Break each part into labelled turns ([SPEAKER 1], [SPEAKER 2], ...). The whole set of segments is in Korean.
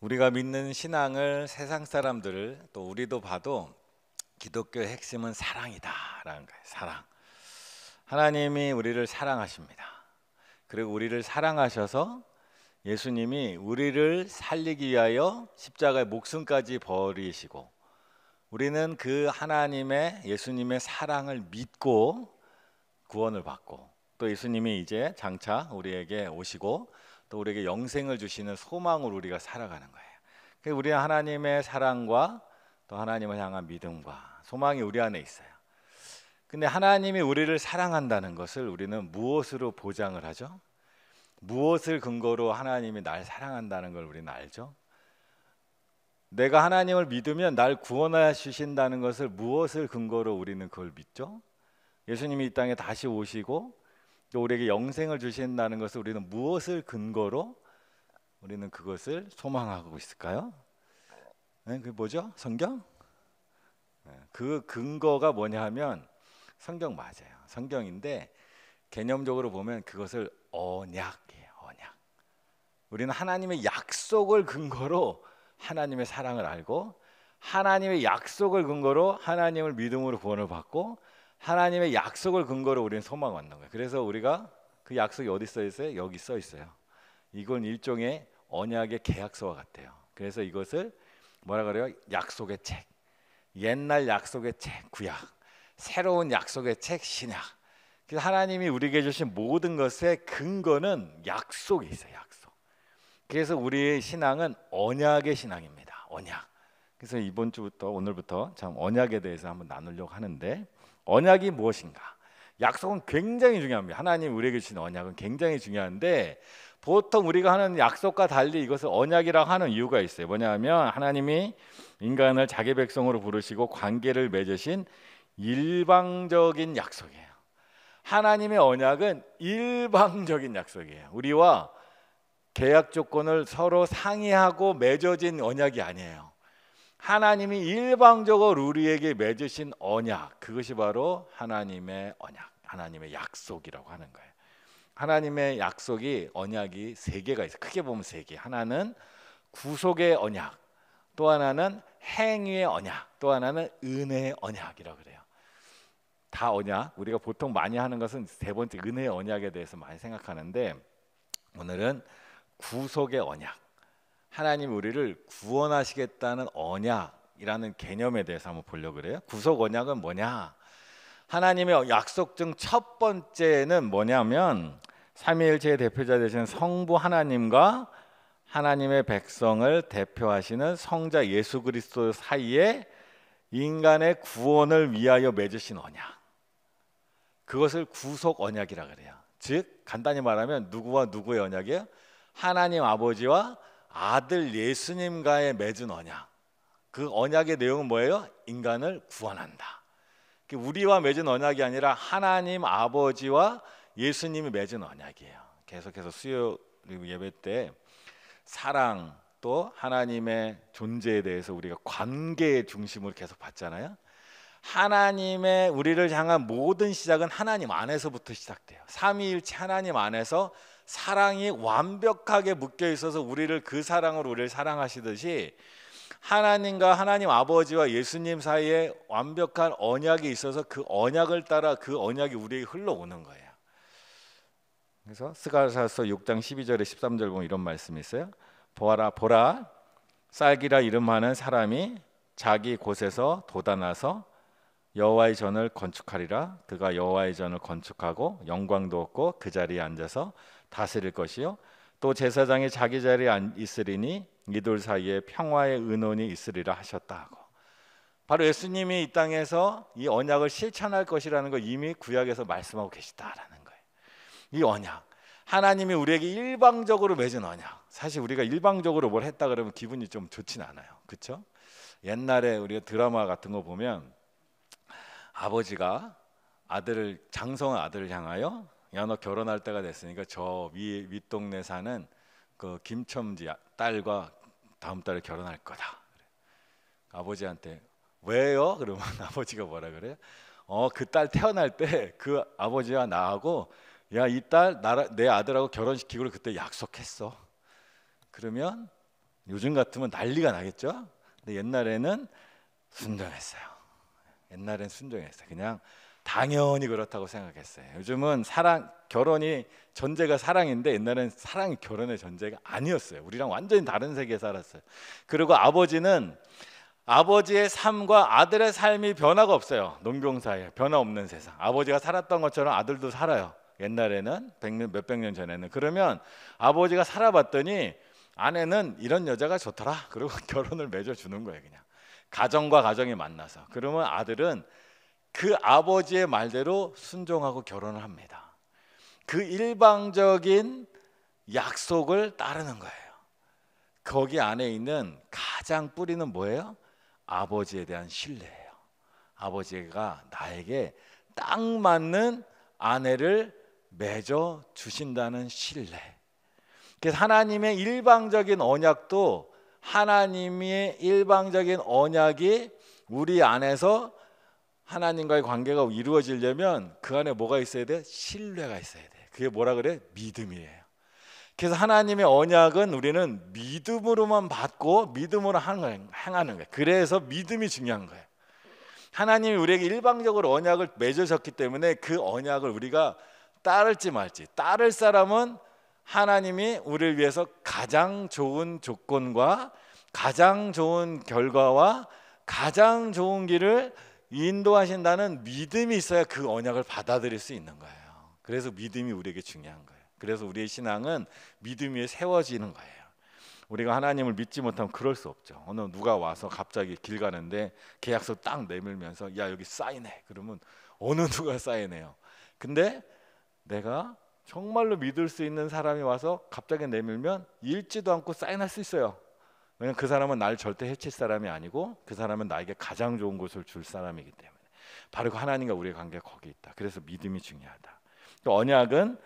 [SPEAKER 1] 우리가 믿는 신앙을 세상 사람들을 또 우리도 봐도 기독교의 핵심은 사랑이다라는 거예요. 사랑. 하나님이 우리를 사랑하십니다. 그리고 우리를 사랑하셔서 예수님이 우리를 살리기 위하여 십자가의 목숨까지 버리시고 우리는 그 하나님의 예수님의 사랑을 믿고 구원을 받고 또 예수님이 이제 장차 우리에게 오시고 또 우리에게 영생을 주시는 소망으로 우리가 살아가는 거예요. 그래서 우리는 하나님의 사랑과 또 하나님을 향한 믿음과 소망이 우리 안에 있어요. 근데 하나님이 우리를 사랑한다는 것을 우리는 무엇으로 보장을 하죠? 무엇을 근거로 하나님이 날 사랑한다는 걸 우리는 알죠? 내가 하나님을 믿으면 날 구원하여 주신다는 것을 무엇을 근거로 우리는 그걸 믿죠? 예수님이 이 땅에 다시 오시고 또 우리에게 영생을 주신다는 것을 우리는 무엇을 근거로 우리는 그것을 소망하고 있을까요? 네, 그게 뭐죠? 성경? 네, 그 근거가 뭐냐 하면 성경 맞아요. 성경인데 개념적으로 보면 그것을 언약이에요. 언약. 우리는 하나님의 약속을 근거로 하나님의 사랑을 알고 하나님의 약속을 근거로 하나님을 믿음으로 구원을 받고 하나님의 약속을 근거로 우리는 소망을 갖는 거예요. 그래서 우리가 그 약속이 어디 써 있어요? 여기 써 있어요. 이건 일종의 언약의 계약서와 같아요. 그래서 이것을 뭐라 그래요? 약속의 책. 옛날 약속의 책, 구약. 새로운 약속의 책, 신약. 그래서 하나님이 우리에게 주신 모든 것의 근거는 약속이 있어요. 약속. 그래서 우리의 신앙은 언약의 신앙입니다. 언약. 그래서 이번 주부터 오늘부터 참 언약에 대해서 한번 나누려고 하는데 언약이 무엇인가? 약속은 굉장히 중요합니다. 하나님 우리에게 주신 언약은 굉장히 중요한데 보통 우리가 하는 약속과 달리 이것을 언약이라고 하는 이유가 있어요. 뭐냐면 하나님이 인간을 자기 백성으로 부르시고 관계를 맺으신 일방적인 약속이에요. 하나님의 언약은 일방적인 약속이에요. 우리와 계약 조건을 서로 상의하고 맺어진 언약이 아니에요. 하나님이 일방적으로 우리에게 맺으신 언약, 그것이 바로 하나님의 언약, 하나님의 약속이라고 하는 거예요. 하나님의 약속이 언약이 세 개가 있어요. 크게 보면 세 개. 하나는 구속의 언약, 또 하나는 행위의 언약, 또 하나는 은혜의 언약이라고 그래요. 다 언약. 우리가 보통 많이 하는 것은 세 번째 은혜의 언약에 대해서 많이 생각하는데 오늘은 구속의 언약. 하나님이 우리를 구원하시겠다는 언약이라는 개념에 대해서 한번 보려고 그래요. 구속 언약은 뭐냐? 하나님의 약속 중 첫 번째는 뭐냐면 삼위일체의 대표자 되시는 성부 하나님과 하나님의 백성을 대표하시는 성자 예수 그리스도 사이에 인간의 구원을 위하여 맺으신 언약. 그것을 구속 언약이라 그래요. 즉 간단히 말하면 누구와 누구의 언약이에요? 하나님 아버지와 아들 예수님과의 맺은 언약. 그 언약의 내용은 뭐예요? 인간을 구원한다. 우리와 맺은 언약이 아니라 하나님 아버지와 예수님이 맺은 언약이에요. 계속해서 수요 예배 때 사랑 또 하나님의 존재에 대해서 우리가 관계의 중심으로 계속 봤잖아요. 하나님의 우리를 향한 모든 시작은 하나님 안에서부터 시작돼요. 삼위일체 하나님 안에서 사랑이 완벽하게 묶여 있어서 우리를 그 사랑으로 우리를 사랑하시듯이 하나님과 하나님 아버지와 예수님 사이에 완벽한 언약이 있어서 그 언약을 따라 그 언약이 우리에게 흘러오는 거예요. 그래서 스가랴서 6장 12절에 13절 보면 이런 말씀이 있어요. 보아라 보라 쌀기라 이름하는 사람이 자기 곳에서 돋아나서 여호와의 전을 건축하리라. 그가 여호와의 전을 건축하고 영광도 얻고 그 자리에 앉아서 다스릴 것이요 또 제사장이 자기 자리에 있으리니 이들 사이에 평화의 은원이 있으리라 하셨다 하고 바로 예수님이 이 땅에서 이 언약을 실천할 것이라는 걸 이미 구약에서 말씀하고 계시다라는 거예요. 이 언약 하나님이 우리에게 일방적으로 맺은 언약. 사실 우리가 일방적으로 뭘 했다 그러면 기분이 좀 좋진 않아요. 그렇죠? 옛날에 우리가 드라마 같은 거 보면 아버지가 아들을 장성한 아들을 향하여 야 너 결혼할 때가 됐으니까 저 윗동네 사는 그 김첨지 딸과 다음 달에 결혼할 거다. 아버지한테 왜요? 그러면 아버지가 뭐라 그래요? 그 딸 태어날 때 그 아버지와 나하고 야 이 딸 내 아들하고 결혼시키기로 그때 약속했어. 그러면 요즘 같으면 난리가 나겠죠. 근데 옛날에는 순종했어요. 옛날엔 순종했어요. 그냥 당연히 그렇다고 생각했어요. 요즘은 결혼이 전제가 사랑인데 옛날엔 사랑이 결혼의 전제가 아니었어요. 우리랑 완전히 다른 세계에 살았어요. 그리고 아버지의 삶과 아들의 삶이 변화가 없어요. 농경사에 변화 없는 세상. 아버지가 살았던 것처럼 아들도 살아요. 옛날에는 몇백 년 전에는. 그러면 아버지가 살아봤더니 아내는 이런 여자가 좋더라. 그리고 결혼을 맺어주는 거예요. 그냥 가정과 가정이 만나서. 그러면 아들은 그 아버지의 말대로 순종하고 결혼을 합니다. 그 일방적인 약속을 따르는 거예요. 거기 안에 있는 가장 뿌리는 뭐예요? 아버지에 대한 신뢰예요. 아버지가 나에게 딱 맞는 아내를 맺어 주신다는 신뢰. 그래서 하나님의 일방적인 언약도, 하나님의 일방적인 언약이 우리 안에서 하나님과의 관계가 이루어지려면 그 안에 뭐가 있어야 돼? 신뢰가 있어야 돼. 그게 뭐라 그래? 믿음이에요. 그래서 하나님의 언약은 우리는 믿음으로만 받고 믿음으로 행하는 거예요. 그래서 믿음이 중요한 거예요. 하나님이 우리에게 일방적으로 언약을 맺으셨기 때문에 그 언약을 우리가 따를지 말지. 따를 사람은 하나님이 우리를 위해서 가장 좋은 조건과 가장 좋은 결과와 가장 좋은 길을 인도하신다는 믿음이 있어야 그 언약을 받아들일 수 있는 거예요. 그래서 믿음이 우리에게 중요한 거예요. 그래서 우리의 신앙은 믿음 위에 세워지는 거예요. 우리가 하나님을 믿지 못하면 그럴 수 없죠. 어느 누가 와서 갑자기 길 가는데 계약서 딱 내밀면서 야 여기 사인해. 그러면 어느 누가 사인해요. 근데 내가 정말로 믿을 수 있는 사람이 와서 갑자기 내밀면 읽지도 않고 사인할 수 있어요. 왜냐하면 그 사람은 날 절대 해칠 사람이 아니고 그 사람은 나에게 가장 좋은 것을 줄 사람이기 때문에. 바로 그 하나님과 우리의 관계가 거기 있다. 그래서 믿음이 중요하다. 또 언약은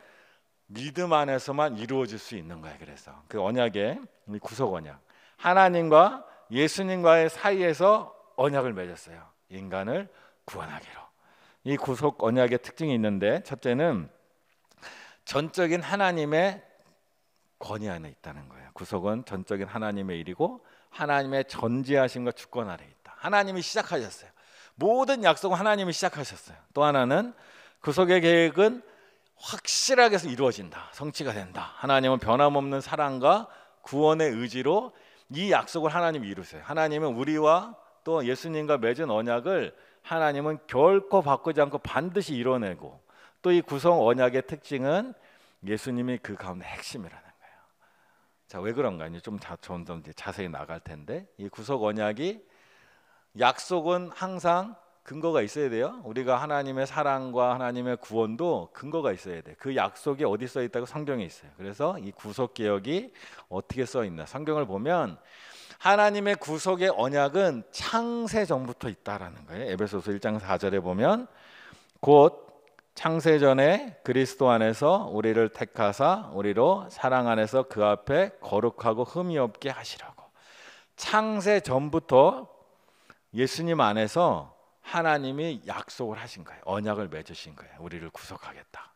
[SPEAKER 1] 믿음 안에서만 이루어질 수 있는 거예요. 그래서 그 언약의 구속 언약, 하나님과 예수님과의 사이에서 언약을 맺었어요. 인간을 구원하기로. 이 구속 언약의 특징이 있는데, 첫째는 전적인 하나님의 권위 안에 있다는 거예요. 구속은 전적인 하나님의 일이고 하나님의 전지하심과 주권 아래 있다. 하나님이 시작하셨어요. 모든 약속은 하나님이 시작하셨어요. 또 하나는 구속의 계획은 확실하게 해서 이루어진다. 성취가 된다. 하나님은 변함없는 사랑과 구원의 의지로 이 약속을 하나님이 이루세요. 하나님은 우리와 또 예수님과 맺은 언약을 하나님은 결코 바꾸지 않고 반드시 이뤄내고, 또 이 구속 언약의 특징은 예수님이 그 가운데 핵심이라는 거예요. 자, 왜 그런가? 이제 좀 자세히 나갈 텐데, 이 구속 언약이, 약속은 항상 근거가 있어야 돼요. 우리가 하나님의 사랑과 하나님의 구원도 근거가 있어야 돼. 그 약속이 어디 써 있다고? 성경에 있어요. 그래서 이 구속 개혁이 어떻게 써 있나? 성경을 보면 하나님의 구속의 언약은 창세 전부터 있다라는 거예요. 에베소서 1장 4절에 보면 곧 창세 전에 그리스도 안에서 우리를 택하사 우리로 사랑 안에서 그 앞에 거룩하고 흠이 없게 하시라고. 창세 전부터 예수님 안에서 하나님이 약속을 하신 거예요. 언약을 맺으신 거예요. 우리를 구속하겠다.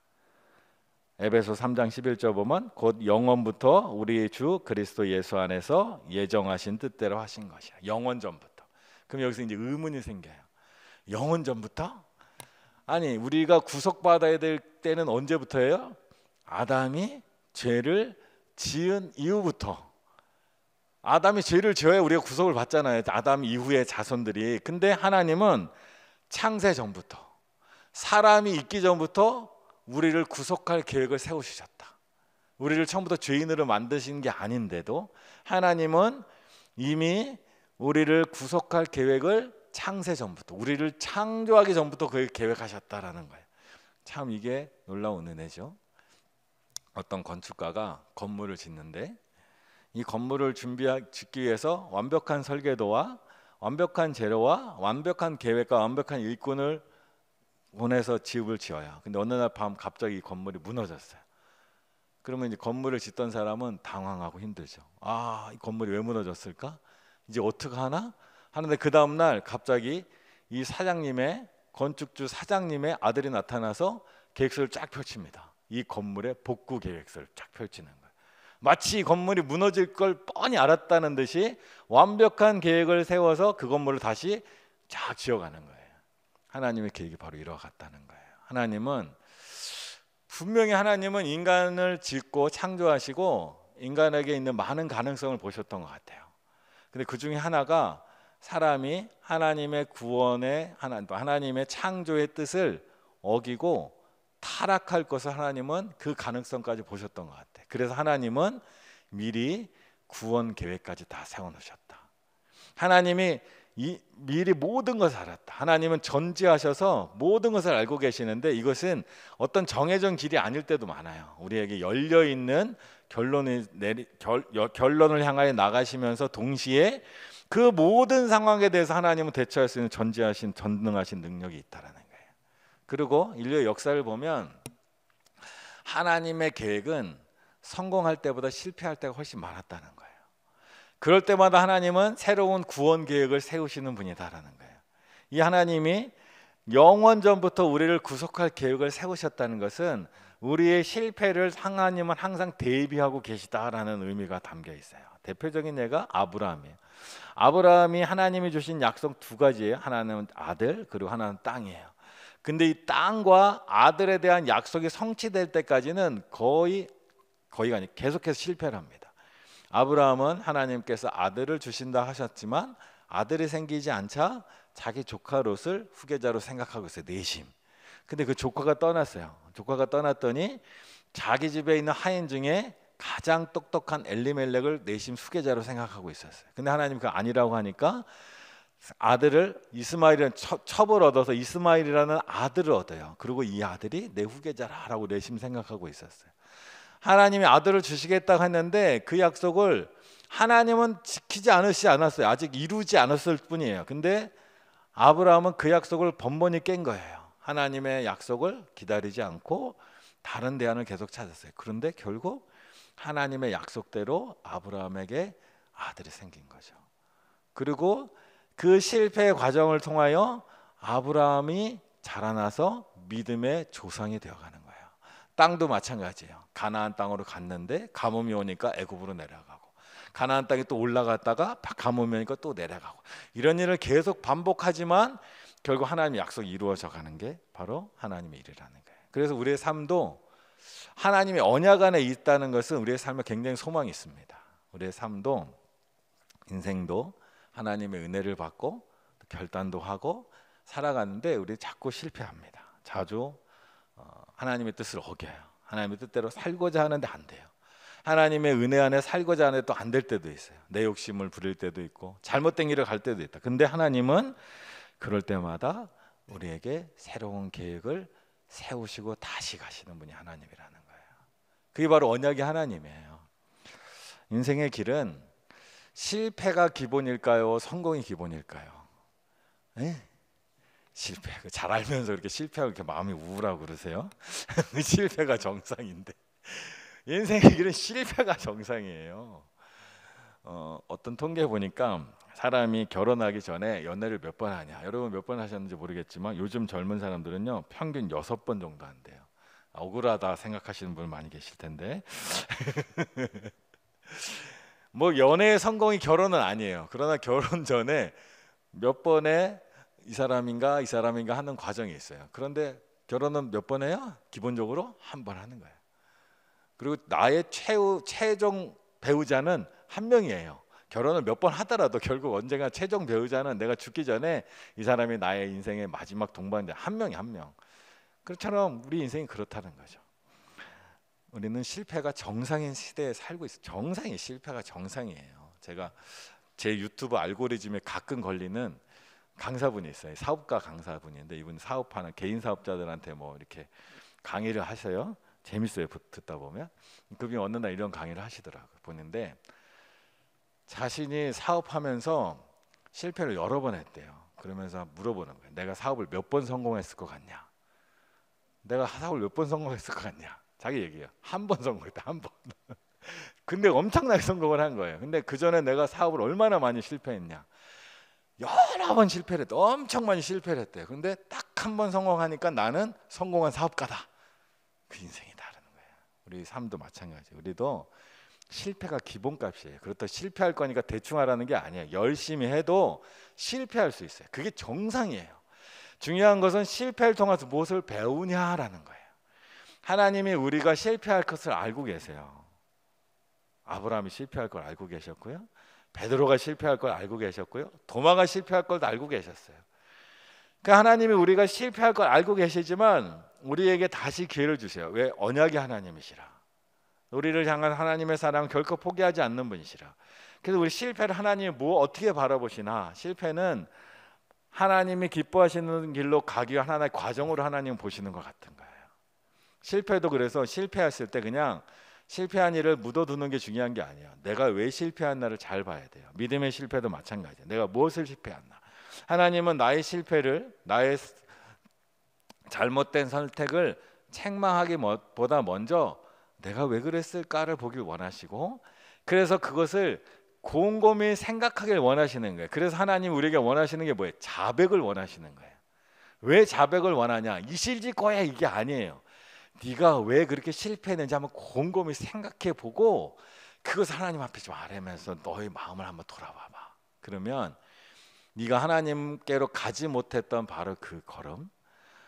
[SPEAKER 1] 에베소 3장 11절 보면 곧 영원부터 우리 주 그리스도 예수 안에서 예정하신 뜻대로 하신 것이야. 영원 전부터. 그럼 여기서 이제 의문이 생겨요. 영원 전부터? 아니, 우리가 구속받아야 될 때는 언제부터예요? 아담이 죄를 지은 이후부터. 아담이 죄를 지어야 우리가 구속을 받잖아요. 아담 이후의 자손들이. 근데 하나님은 창세 전부터, 사람이 있기 전부터 우리를 구속할 계획을 세우셨다. 우리를 처음부터 죄인으로 만드신 게 아닌데도 하나님은 이미 우리를 구속할 계획을 창세 전부터, 우리를 창조하기 전부터 그 계획하셨다라는 거예요. 참 이게 놀라운 은혜죠. 어떤 건축가가 건물을 짓는데 이 건물을 짓기 위해서 완벽한 설계도와 완벽한 재료와 완벽한 계획과 완벽한 일꾼을 보내서 집을 지어요. 근데 어느 날 밤 갑자기 이 건물이 무너졌어요. 그러면 이제 건물을 짓던 사람은 당황하고 힘들죠. 아, 이 건물이 왜 무너졌을까? 이제 어떻게 하나? 하는데 그 다음 날 갑자기 이 사장님의, 건축주 사장님의 아들이 나타나서 계획서를 쫙 펼칩니다. 이 건물의 복구 계획서를 쫙 펼치는 거예요. 마치 이 건물이 무너질 걸 뻔히 알았다는 듯이 완벽한 계획을 세워서 그 건물을 다시 쫙 지어가는 거예요. 하나님의 계획이 바로 이뤄갔다는 거예요. 분명히 하나님은 인간을 짓고 창조하시고 인간에게 있는 많은 가능성을 보셨던 것 같아요. 근데 그 중에 하나가 사람이 하나님의 구원의 하나님의 창조의 뜻을 어기고 타락할 것을 하나님은 그 가능성까지 보셨던 것 같아요. 그래서 하나님은 미리 구원 계획까지 다 세워놓으셨다. 하나님이 미리 모든 것을 알았다. 하나님은 전지하셔서 모든 것을 알고 계시는데 이것은 어떤 정해진 길이 아닐 때도 많아요. 우리에게 열려있는 결론을 향하여 나가시면서 동시에 그 모든 상황에 대해서 하나님은 대처할 수 있는 전지하신 전능하신 능력이 있다라는 거예요. 그리고 인류의 역사를 보면 하나님의 계획은 성공할 때보다 실패할 때가 훨씬 많았다는 거예요. 그럴 때마다 하나님은 새로운 구원 계획을 세우시는 분이다라는 거예요. 이 하나님이 영원 전부터 우리를 구속할 계획을 세우셨다는 것은 우리의 실패를 하나님은 항상 대비하고 계시다라는 의미가 담겨 있어요. 대표적인 예가 아브라함이에요. 아브라함이 하나님이 주신 약속 두 가지예요. 하나는 아들, 그리고 하나는 땅이에요. 근데 이 땅과 아들에 대한 약속이 성취될 때까지는 거의가 아니고 계속해서 실패를 합니다. 아브라함은 하나님께서 아들을 주신다 하셨지만 아들이 생기지 않자 자기 조카 롯을 후계자로 생각하고 있어요. 내심. 근데 그 조카가 떠났어요. 조카가 떠났더니 자기 집에 있는 하인 중에 가장 똑똑한 엘리멜렉을 내심 후계자로 생각하고 있었어요. 근데 하나님 그 아니라고 하니까 아들을 이스마엘이라는 첩을 얻어서 이스마엘이라는 아들을 얻어요. 그리고 이 아들이 내 후계자라고 내심 생각하고 있었어요. 하나님이 아들을 주시겠다고 했는데 그 약속을 하나님은 지키지 않았어요. 아직 이루지 않았을 뿐이에요. 근데 아브라함은 그 약속을 번번이 깬 거예요. 하나님의 약속을 기다리지 않고 다른 대안을 계속 찾았어요. 그런데 결국 하나님의 약속대로 아브라함에게 아들이 생긴 거죠. 그리고 그 실패의 과정을 통하여 아브라함이 자라나서 믿음의 조상이 되어가는 거예요. 땅도 마찬가지예요. 가나안 땅으로 갔는데 가뭄이 오니까 애굽으로 내려가고, 가나안 땅에 또 올라갔다가 가뭄이 오니까 또 내려가고, 이런 일을 계속 반복하지만 결국 하나님의 약속이 이루어져 가는 게 바로 하나님의 일이라는 거예요. 그래서 우리의 삶도 하나님의 언약 안에 있다는 것은 우리의 삶에 굉장히 소망이 있습니다. 우리의 삶도 인생도 하나님의 은혜를 받고 결단도 하고 살아가는데 우리 자꾸 실패합니다. 자주 하나님의 뜻을 어겨요. 하나님의 뜻대로 살고자 하는데 안 돼요. 하나님의 은혜 안에 살고자 하는데 또 안 될 때도 있어요. 내 욕심을 부릴 때도 있고 잘못된 길을 갈 때도 있다. 근데 하나님은 그럴 때마다 우리에게 새로운 계획을 세우시고 다시 가시는 분이 하나님이라는 거예요. 그게 바로 언약의 하나님이에요. 인생의 길은 실패가 기본일까요? 성공이 기본일까요? 네? 실패. 잘 알면서 그렇게 실패하고 이렇게 마음이 우울하고 그러세요? 실패가 정상인데. 인생의 길은 실패가 정상이에요. 어떤 통계 보니까 사람이 결혼하기 전에 연애를 몇 번 하냐. 여러분 몇 번 하셨는지 모르겠지만 요즘 젊은 사람들은요 평균 6번 정도 한대요. 억울하다 생각하시는 분 많이 계실 텐데. 뭐 연애의 성공이 결혼은 아니에요. 그러나 결혼 전에 몇 번의 이 사람인가 하는 과정이 있어요. 그런데 결혼은 몇 번 해요? 기본적으로 한 번 하는 거예요. 그리고 나의 최종 배우자는 한 명이에요. 결혼을 몇 번 하더라도 결국 언젠가 최종 배우자는 내가 죽기 전에 이 사람이 나의 인생의 마지막 동반자 한 명이 한 명. 그렇처럼 우리 인생이 그렇다는 거죠. 우리는 실패가 정상인 시대에 살고 있어요. 정상이 실패가 정상이에요. 제가 제 유튜브 알고리즘에 가끔 걸리는 강사분이 있어요. 사업가 강사분인데 이분 사업하는 개인 사업자들한테 뭐 이렇게 강의를 하셔요. 재밌어요. 듣다 보면 그분이 어느 날 이런 강의를 하시더라고요. 보는데 자신이 사업하면서 실패를 여러 번 했대요. 그러면서 물어보는 거예요. 내가 사업을 몇 번 성공했을 것 같냐? 내가 사업을 몇 번 성공했을 것 같냐? 자기 얘기예요. 한 번 성공했다. 한 번. 근데 엄청나게 성공을 한 거예요. 근데 그 전에 내가 사업을 얼마나 많이 실패했냐? 여러 번 실패를 했대. 엄청 많이 실패를 했대요. 근데 딱 한 번 성공하니까 나는 성공한 사업가다. 그 인생이 다른 거예요. 우리 삶도 마찬가지. 우리도 실패가 기본값이에요. 그렇다고 실패할 거니까 대충 하라는 게 아니에요. 열심히 해도 실패할 수 있어요. 그게 정상이에요. 중요한 것은 실패를 통해서 무엇을 배우냐라는 거예요. 하나님이 우리가 실패할 것을 알고 계세요. 아브라함이 실패할 걸 알고 계셨고요. 베드로가 실패할 걸 알고 계셨고요. 도마가 실패할 걸 알고 계셨어요. 그러니까 하나님이 우리가 실패할 걸 알고 계시지만 우리에게 다시 기회를 주세요. 왜? 언약의 하나님이시라. 우리를 향한 하나님의 사랑 결코 포기하지 않는 분이시라. 그래서 우리 실패를 하나님이 어떻게 바라보시나? 실패는 하나님이 기뻐하시는 길로 가기 위한 하나의 과정으로 하나님 보시는 것 같은 거예요. 실패도 그래서 실패했을 때 그냥 실패한 일을 묻어두는 게 중요한 게 아니에요. 내가 왜 실패했나를 잘 봐야 돼요. 믿음의 실패도 마찬가지예요. 내가 무엇을 실패했나? 하나님은 나의 실패를, 나의 잘못된 선택을 책망하기보다 먼저 내가 왜 그랬을까를 보길 원하시고, 그래서 그것을 곰곰이 생각하길 원하시는 거예요. 그래서 하나님 우리에게 원하시는 게 뭐예요? 자백을 원하시는 거예요. 왜 자백을 원하냐? 이실직고야 이게 아니에요. 네가 왜 그렇게 실패했는지 한번 곰곰이 생각해 보고 그것을 하나님 앞에 좀 아뢰면서 너의 마음을 한번 돌아봐봐. 그러면 네가 하나님께로 가지 못했던 바로 그 걸음,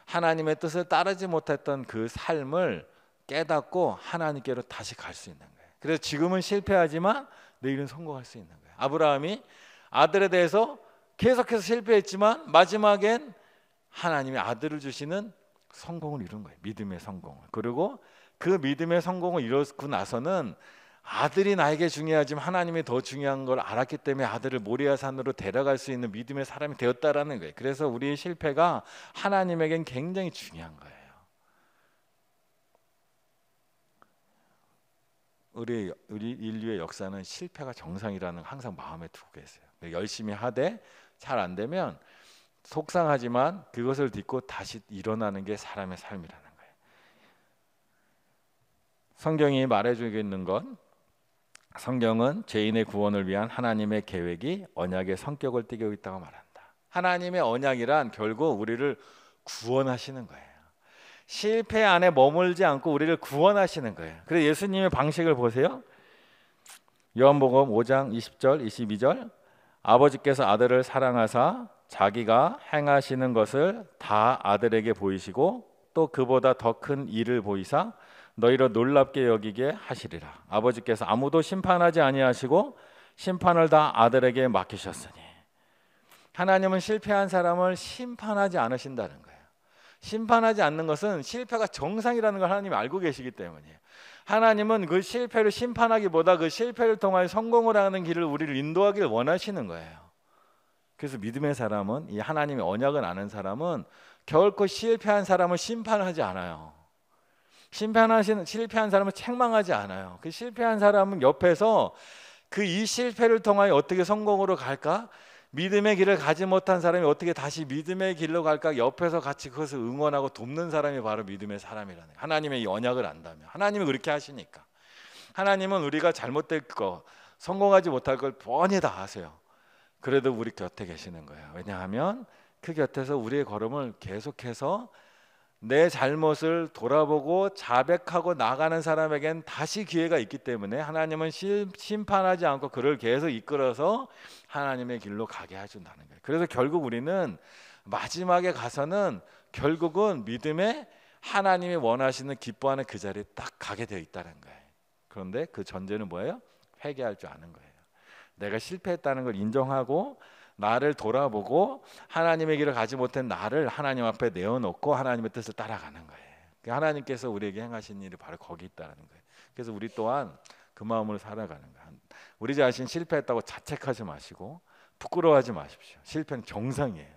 [SPEAKER 1] 하나님의 뜻을 따르지 못했던 그 삶을 깨닫고 하나님께로 다시 갈 수 있는 거예요. 그래서 지금은 실패하지만 내일은 성공할 수 있는 거예요. 아브라함이 아들에 대해서 계속해서 실패했지만 마지막엔 하나님이 아들을 주시는 성공을 이룬 거예요. 믿음의 성공을. 그리고 그 믿음의 성공을 이루고 나서는 아들이 나에게 중요하지만 하나님이 더 중요한 걸 알았기 때문에 아들을 모리아산으로 데려갈 수 있는 믿음의 사람이 되었다라는 거예요. 그래서 우리의 실패가 하나님에겐 굉장히 중요한 거예요. 우리 인류의 역사는 실패가 정상이라는 걸 항상 마음에 두고 계세요. 열심히 하되 잘 안 되면 속상하지만 그것을 딛고 다시 일어나는 게 사람의 삶이라는 거예요. 성경이 말해주고 있는 건, 성경은 죄인의 구원을 위한 하나님의 계획이 언약의 성격을 띠고 있다고 말한다. 하나님의 언약이란 결국 우리를 구원하시는 거예요. 실패 안에 머물지 않고 우리를 구원하시는 거예요. 그래서 예수님의 방식을 보세요. 요한복음 5장 20절 22절, 아버지께서 아들을 사랑하사 자기가 행하시는 것을 다 아들에게 보이시고 또 그보다 더 큰 일을 보이사 너희로 놀랍게 여기게 하시리라. 아버지께서 아무도 심판하지 아니하시고 심판을 다 아들에게 맡기셨으니. 하나님은 실패한 사람을 심판하지 않으신다는 거예요. 심판하지 않는 것은 실패가 정상이라는 걸 하나님이 알고 계시기 때문이에요. 하나님은 그 실패를 심판하기보다 그 실패를 통하여 성공을 하는 길을 우리를 인도하길 원하시는 거예요. 그래서 믿음의 사람은, 이 하나님의 언약을 아는 사람은 결코 실패한 사람을 심판하지 않아요. 실패한 사람을 책망하지 않아요. 그 실패한 사람은 옆에서 그 이 실패를 통하여 어떻게 성공으로 갈까? 믿음의 길을 가지 못한 사람이 어떻게 다시 믿음의 길로 갈까? 옆에서 같이 그것을 응원하고 돕는 사람이 바로 믿음의 사람이라는 거예요. 하나님의 이 언약을 안다면. 하나님이 그렇게 하시니까. 하나님은 우리가 잘못될 거, 성공하지 못할 걸 뻔히 다 아세요. 그래도 우리 곁에 계시는 거예요. 왜냐하면 그 곁에서 우리의 걸음을 계속해서 내 잘못을 돌아보고 자백하고 나가는 사람에겐 다시 기회가 있기 때문에 하나님은 심판하지 않고 그를 계속 이끌어서 하나님의 길로 가게 해준다는 거예요. 그래서 결국 우리는 마지막에 가서는 결국은 믿음에 하나님이 원하시는 기뻐하는 그 자리에 딱 가게 되어 있다는 거예요. 그런데 그 전제는 뭐예요? 회개할 줄 아는 거예요. 내가 실패했다는 걸 인정하고 나를 돌아보고 하나님의 길을 가지 못한 나를 하나님 앞에 내어놓고 하나님의 뜻을 따라가는 거예요. 하나님께서 우리에게 행하신 일이 바로 거기 있다는 거예요. 그래서 우리 또한 그 마음으로 살아가는 거예요. 우리 자신 실패했다고 자책하지 마시고 부끄러워하지 마십시오. 실패는 정상이에요.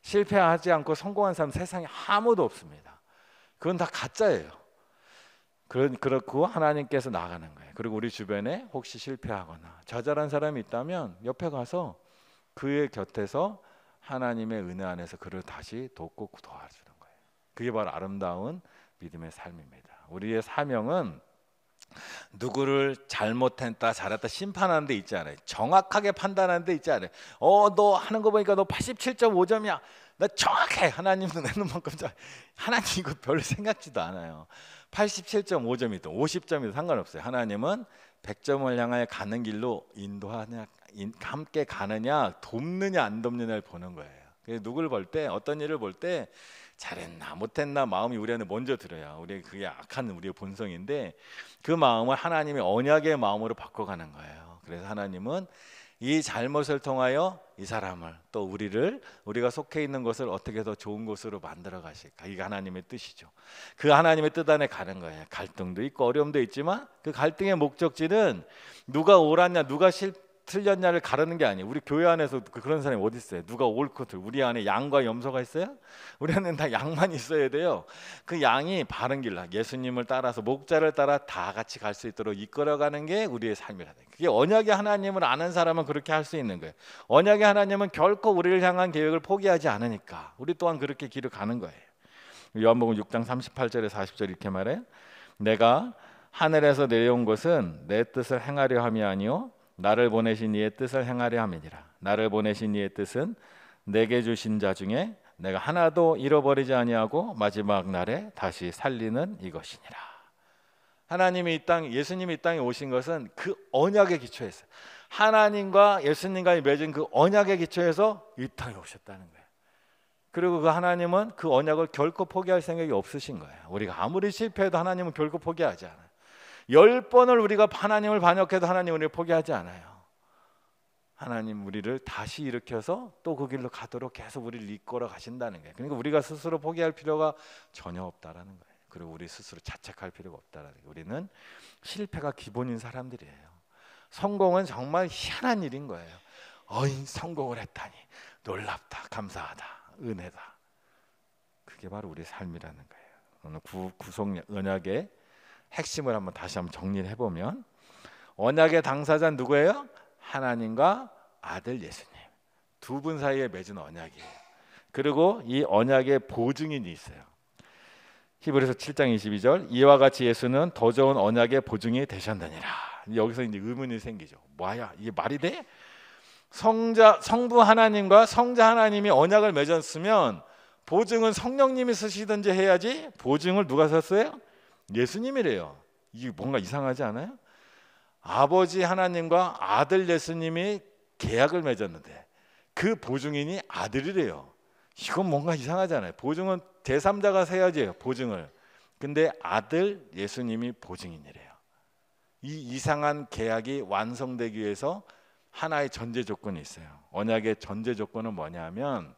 [SPEAKER 1] 실패하지 않고 성공한 사람 세상에 아무도 없습니다. 그건 다 가짜예요. 그렇고 하나님께서 나가는 거예요. 그리고 우리 주변에 혹시 실패하거나 좌절한 사람이 있다면 옆에 가서 그의 곁에서 하나님의 은혜 안에서 그를 다시 돕고 도와주는 거예요. 그게 바로 아름다운 믿음의 삶입니다. 우리의 사명은 누구를 잘못했다 잘했다 심판하는 데 있지 않아요. 정확하게 판단하는 데 있지 않아요. 너 하는 거 보니까 너 87.5점이야. 나 정확해. 하나님도 내 눈만큼 하나님 이거 별로 생각지도 않아요. 87.5점이든 50점이든 상관없어요. 하나님은 100점을 향하여 가는 길로 인도하냐, 함께 가느냐, 돕느냐 안 돕느냐를 보는 거예요. 그래서 누구를 볼 때, 어떤 일을 볼 때 잘했나 못했나 마음이 우리 안에 먼저 들어요. 우리 그게 악한 우리의 본성인데 그 마음을 하나님의 언약의 마음으로 바꿔가는 거예요. 그래서 하나님은 이 잘못을 통하여 이 사람을 또 우리가 속해 있는 것을 어떻게 더 좋은 곳으로 만들어 가실까, 이게 하나님의 뜻이죠. 그 하나님의 뜻 안에 가는 거예요. 갈등도 있고 어려움도 있지만 그 갈등의 목적지는 누가 옳았냐 누가 틀렸냐를 가르는 게 아니에요. 우리 교회 안에서 그런 사람이 어디 있어요? 누가 옳고 우리 안에 양과 염소가 있어요? 우리 안에는 다 양만 있어야 돼요. 그 양이 바른 길로 예수님을 따라서 목자를 따라 다 같이 갈 수 있도록 이끌어가는 게 우리의 삶이라는 거예요. 그게 언약의 하나님을 아는 사람은 그렇게 할 수 있는 거예요. 언약의 하나님은 결코 우리를 향한 계획을 포기하지 않으니까 우리 또한 그렇게 길을 가는 거예요. 요한복음 6장 38절에 40절 이렇게 말해요. 내가 하늘에서 내려온 것은 내 뜻을 행하려 함이 아니요 나를 보내신 이의 뜻을 행하려 함이니라. 나를 보내신 이의 뜻은 내게 주신 자 중에 내가 하나도 잃어버리지 아니하고 마지막 날에 다시 살리는 이것이니라. 하나님이 이 땅, 예수님이 이 땅에 오신 것은 그 언약의 기초에서 하나님과 예수님과 맺은 그 언약의 기초에서 이 땅에 오셨다는 거예요. 그리고 그 하나님은 그 언약을 결코 포기할 생각이 없으신 거예요. 우리가 아무리 실패해도 하나님은 결코 포기하지 않아요. 10번을 우리가 하나님을 반역해도 하나님 우리를 포기하지 않아요. 하나님 우리를 다시 일으켜서 또 그 길로 가도록 계속 우리를 이끌어 가신다는 거예요. 그러니까 우리가 스스로 포기할 필요가 전혀 없다라는 거예요. 그리고 우리 스스로 자책할 필요가 없다라는 거예요. 우리는 실패가 기본인 사람들이에요. 성공은 정말 희한한 일인 거예요. 성공을 했다니 놀랍다, 감사하다, 은혜다. 그게 바로 우리의 삶이라는 거예요. 오늘 구속 언약의 핵심을 다시 한번 정리를 해보면 언약의 당사자는 누구예요? 하나님과 아들 예수님 두 분 사이에 맺은 언약이에요. 그리고 이 언약의 보증인이 있어요. 히브리서 7장 22절 이와 같이 예수는 더 좋은 언약의 보증이 되셨느니라. 여기서 이제 의문이 생기죠. 뭐야 이게 말이 돼? 성부 하나님과 성자 하나님이 언약을 맺었으면 보증은 성령님이 쓰시든지 해야지 보증을 누가 썼어요? 예수님이래요. 이게 뭔가 이상하지 않아요? 아버지 하나님과 아들 예수님이 계약을 맺었는데 그 보증인이 아들이래요. 이건 뭔가 이상하잖아요. 보증은 제3자가 세야지 보증을. 근데 아들 예수님이 보증인이래요. 이 이상한 계약이 완성되기 위해서 하나의 전제 조건이 있어요. 언약의 전제 조건은 뭐냐면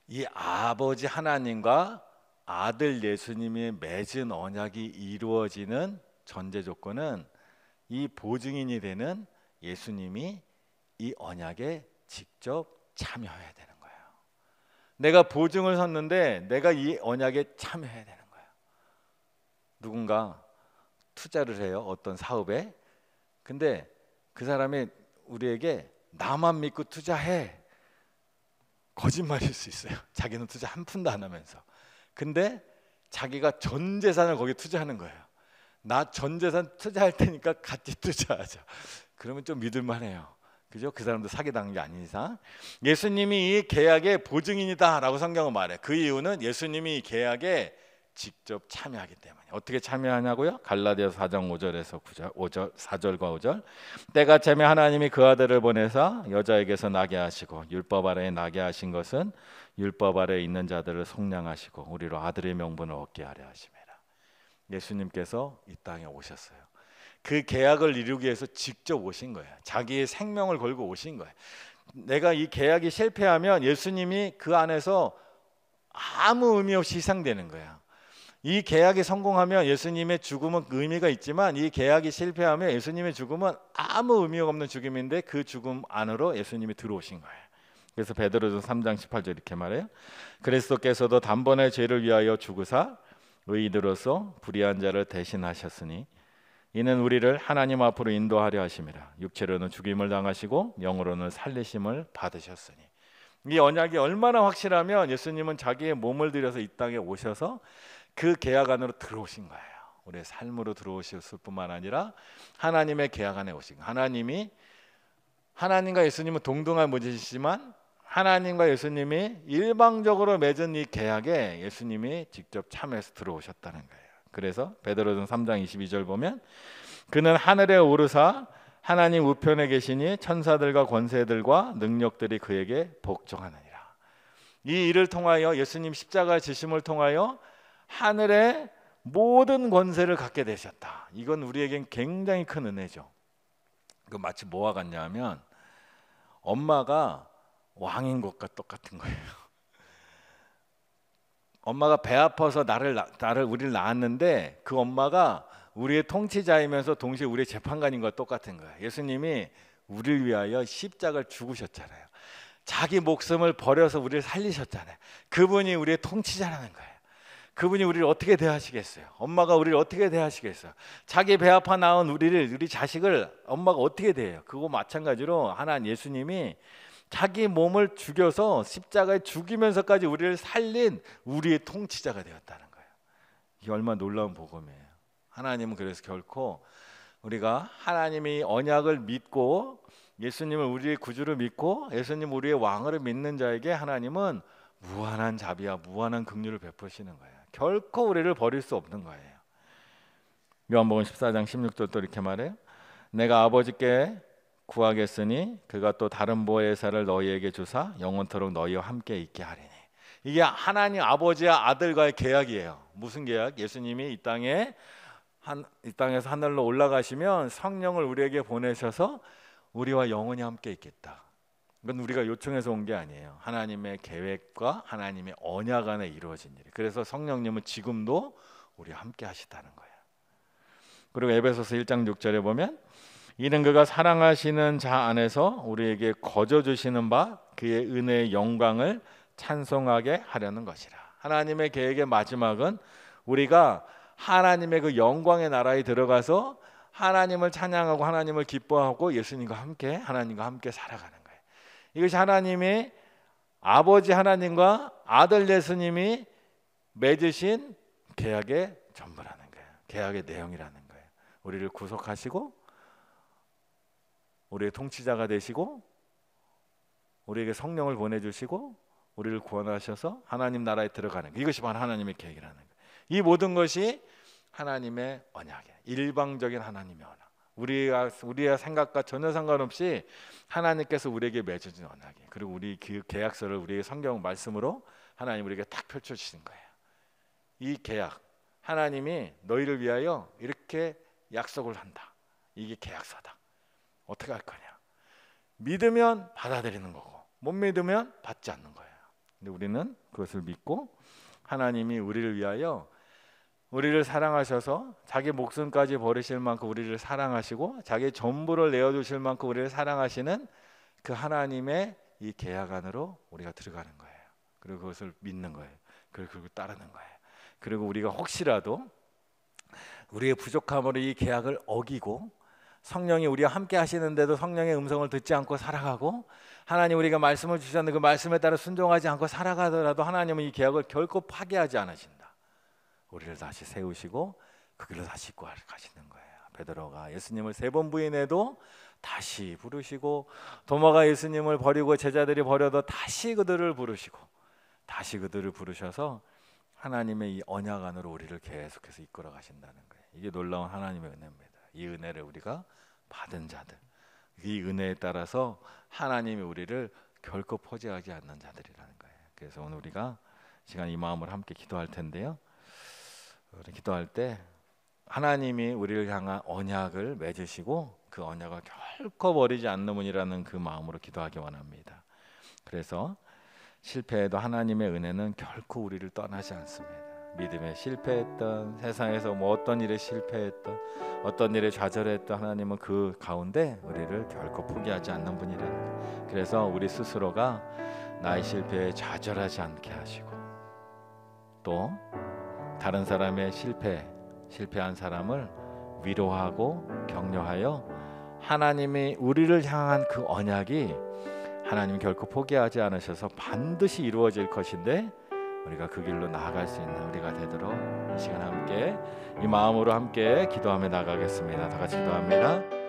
[SPEAKER 1] 이 아버지 하나님과 아들 예수님이 맺은 언약이 이루어지는 전제 조건은 이 보증인이 되는 예수님이 이 언약에 직접 참여해야 되는 거예요. 내가 보증을 섰는데 내가 이 언약에 참여해야 되는 거예요. 누군가 투자를 해요. 어떤 사업에. 근데 그 사람이 우리에게 나만 믿고 투자해. 거짓말일 수 있어요. 자기는 투자 한 푼도 안 하면서. 근데 자기가 전 재산을 거기에 투자하는 거예요. 나 전 재산 투자할 테니까 같이 투자하자. 그러면 좀 믿을만해요. 그죠? 그 사람도 사기당한 게 아닌 이상. 예수님이 이 계약의 보증인이다라고 성경은 말해. 그 이유는 예수님이 이 계약에 직접 참여하기 때문에. 어떻게 참여하냐고요? 갈라디아서 4장 5절에서 9절, 4절과 5절. 때가 차면 하나님이 그 아들을 보내사 여자에게서 나게 하시고 율법 아래에 나게 하신 것은 율법 아래에 있는 자들을 속량하시고 우리로 아들의 명분을 얻게 하려 하심이라. 예수님께서 이 땅에 오셨어요. 그 계약을 이루기 위해서 직접 오신 거예요. 자기의 생명을 걸고 오신 거예요. 내가 이 계약이 실패하면 예수님이 그 안에서 아무 의미 없이 희생되는 거예요. 이 계약이 성공하면 예수님의 죽음은 의미가 있지만 이 계약이 실패하면 예수님의 죽음은 아무 의미가 없는 죽음인데 그 죽음 안으로 예수님이 들어오신 거예요. 그래서 베드로전서 3장 18절 이렇게 말해요. 그리스도께서도 단번에 죄를 위하여 죽으사 의인으로서 불의한 자를 대신하셨으니 이는 우리를 하나님 앞으로 인도하려 하심이라. 육체로는 죽임을 당하시고 영으로는 살리심을 받으셨으니. 이 언약이 얼마나 확실하면 예수님은 자기의 몸을 들여서 이 땅에 오셔서 그 계약 안으로 들어오신 거예요. 우리의 삶으로 들어오셨을 뿐만 아니라 하나님의 계약 안에 오신 거예요. 하나님과 예수님은 동등한 모지시지만 하나님과 예수님이 일방적으로 맺은 이 계약에 예수님이 직접 참여해서 들어오셨다는 거예요. 그래서 베드로전 3장 22절 보면 그는 하늘에 오르사 하나님 우편에 계시니 천사들과 권세들과 능력들이 그에게 복종하느니라. 이 일을 통하여 예수님 십자가 지심을 통하여 하늘의 모든 권세를 갖게 되셨다. 이건 우리에겐 굉장히 큰 은혜죠. 그 마치 뭐와 같냐면 엄마가 왕인 것과 똑같은 거예요. 엄마가 배 아파서 우리를 낳았는데 그 엄마가 우리의 통치자이면서 동시에 우리의 재판관인 것과 똑같은 거예요. 예수님이 우리를 위하여 십자가를 죽으셨잖아요. 자기 목숨을 버려서 우리를 살리셨잖아요. 그분이 우리의 통치자라는 거예요. 그분이 우리를 어떻게 대하시겠어요? 엄마가 우리를 어떻게 대하시겠어요? 자기 배 아파 낳은 우리 자식을 엄마가 어떻게 대해요? 그거 마찬가지로 하나님 예수님이 자기 몸을 죽여서 십자가에 죽이면서까지 우리를 살린 우리의 통치자가 되었다는 거예요. 이게 얼마나 놀라운 복음이에요. 하나님은 그래서 결코 우리가 하나님이 언약을 믿고 예수님을 우리의 구주로 믿고 예수님 우리의 왕으로 믿는 자에게 하나님은 무한한 자비와 무한한 긍휼을 베푸시는 거예요. 결코 우리를 버릴 수 없는 거예요. 요한복음 14장 16절 또 이렇게 말해요. 내가 아버지께 구하겠으니 그가 또 다른 보혜사를 너희에게 주사 영원토록 너희와 함께 있게 하리니. 이게 하나님 아버지와 아들과의 계약이에요. 무슨 계약? 예수님이 이 땅에서 하늘로 올라가시면 성령을 우리에게 보내셔서 우리와 영원히 함께 있겠다. 이건 우리가 요청해서 온 게 아니에요. 하나님의 계획과 하나님의 언약 안에 이루어진 일. 그래서 성령님은 지금도 우리와 함께 하시다는 거예요. 그리고 에베소서 1장 6절에 보면 이는 그가 사랑하시는 자 안에서 우리에게 거저 주시는 바 그의 은혜의 영광을 찬송하게 하려는 것이라. 하나님의 계획의 마지막은 우리가 하나님의 그 영광의 나라에 들어가서 하나님을 찬양하고 하나님을 기뻐하고 예수님과 함께 하나님과 함께 살아가는 거예요. 이것이 하나님의 아버지 하나님과 아들 예수님이 맺으신 계약의 전부라는 거예요. 계약의 내용이라는 거예요. 우리를 구속하시고 우리의 통치자가 되시고 우리에게 성령을 보내주시고 우리를 구원하셔서 하나님 나라에 들어가는 거예요. 이것이 바로 하나님의 계획이라는 거예요. 이 모든 것이 하나님의 언약이에요. 일방적인 하나님의 언약. 우리의 생각과 전혀 상관없이 하나님께서 우리에게 맺어진 언약이에요. 그리고 우리 그 계약서를 우리의 성경 말씀으로 하나님 우리에게 딱 펼쳐주신 거예요. 이 계약 하나님이 너희를 위하여 이렇게 약속을 한다. 이게 계약서다. 어떻게 할 거냐? 믿으면 받아들이는 거고 못 믿으면 받지 않는 거예요. 근데 우리는 그것을 믿고 하나님이 우리를 위하여 우리를 사랑하셔서 자기 목숨까지 버리실 만큼 우리를 사랑하시고 자기 전부를 내어주실 만큼 우리를 사랑하시는 그 하나님의 이 계약 안으로 우리가 들어가는 거예요. 그리고 그것을 믿는 거예요. 그리고 따르는 거예요. 그리고 우리가 혹시라도 우리의 부족함으로 이 계약을 어기고 성령이 우리와 함께 하시는데도 성령의 음성을 듣지 않고 살아가고 하나님 우리가 말씀을 주셨는데 그 말씀에 따라 순종하지 않고 살아가더라도 하나님은 이 계약을 결코 파괴하지 않으신다. 우리를 다시 세우시고 그 길로 다시 입고 가시는 거예요. 베드로가 예수님을 3번 부인해도 다시 부르시고 도마가 예수님을 버리고 제자들이 버려도 다시 그들을 부르시고 다시 그들을 부르셔서 하나님의 이 언약 안으로 우리를 계속해서 이끌어 가신다는 거예요. 이게 놀라운 하나님의 은혜입니다. 이 은혜를 우리가 받은 자들, 이 은혜에 따라서 하나님이 우리를 결코 포기하지 않는 자들이라는 거예요. 그래서 오늘 우리가 시간 이 마음으로 함께 기도할 텐데요. 우리 기도할 때 하나님이 우리를 향한 언약을 맺으시고 그 언약을 결코 버리지 않는 분이라는 그 마음으로 기도하기 원합니다. 그래서 실패해도 하나님의 은혜는 결코 우리를 떠나지 않습니다. 믿음에 실패했던 세상에서 어떤 일에 실패했던 어떤 일에 좌절했던 하나님은 그 가운데 우리를 결코 포기하지 않는 분이라는 거예요. 그래서 우리 스스로가 나의 실패에 좌절하지 않게 하시고 또 다른 사람의 실패한 사람을 위로하고 격려하여 하나님이 우리를 향한 그 언약이 하나님 결코 포기하지 않으셔서 반드시 이루어질 것인데 우리가 그 길로 나아갈 수 있는 우리가 되도록 이 시간 함께 이 마음으로 함께 기도하며 나가겠습니다. 다 같이 기도합니다.